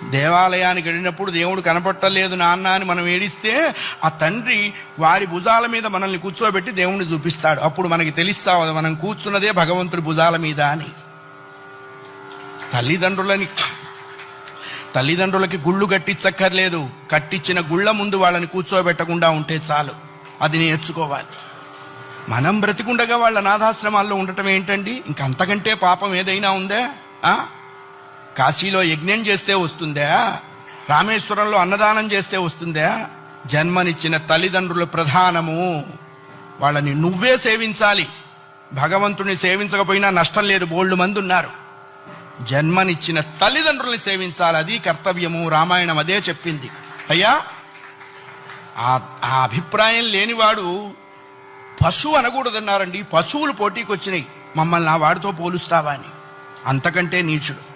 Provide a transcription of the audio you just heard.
దేవాలయానికి వెళ్ళినప్పుడు దేవుడు కనపట్టలేదు నాన్న అని మనం ఏడిస్తే ఆ తండ్రి వారి భుజాల మీద మనల్ని కూర్చోబెట్టి దేవుణ్ణి చూపిస్తాడు. అప్పుడు మనకి తెలుస్తావు మనం కూర్చున్నదే భగవంతుడి భుజాల మీద అని. తల్లిదండ్రులకి గుళ్ళు కట్టించక్కర్లేదు, కట్టించిన గుళ్ళ ముందు వాళ్ళని కూర్చోబెట్టకుండా ఉంటే చాలు. అది నేర్చుకోవాలి. మనం బ్రతికుండగా వాళ్ళ అనాథాశ్రమాల్లో ఉండటం ఏంటండి? ఇంకంతకంటే పాపం ఏదైనా ఉందా? కాశీలో యజ్ఞం చేస్తే వస్తుందా? రామేశ్వరంలో అన్నదానం చేస్తే వస్తుందా? జన్మనిచ్చిన తల్లిదండ్రులు ప్రధానము. వాళ్ళని నువ్వే సేవించాలి. భగవంతుని సేవించకపోయినా నష్టం లేదు, బోల్డు మంది ఉన్నారు. జన్మనిచ్చిన తల్లిదండ్రుల్ని సేవించాలి, అది కర్తవ్యము. రామాయణం అదే చెప్పింది. అయ్యా, ఆ అభిప్రాయం లేనివాడు పశువు అనకూడదన్నారండి. పశువులు పోటీకి వచ్చినాయి, మమ్మల్ని ఆ వాడితో పోలుస్తావా అని. అంతకంటే నీచుడు.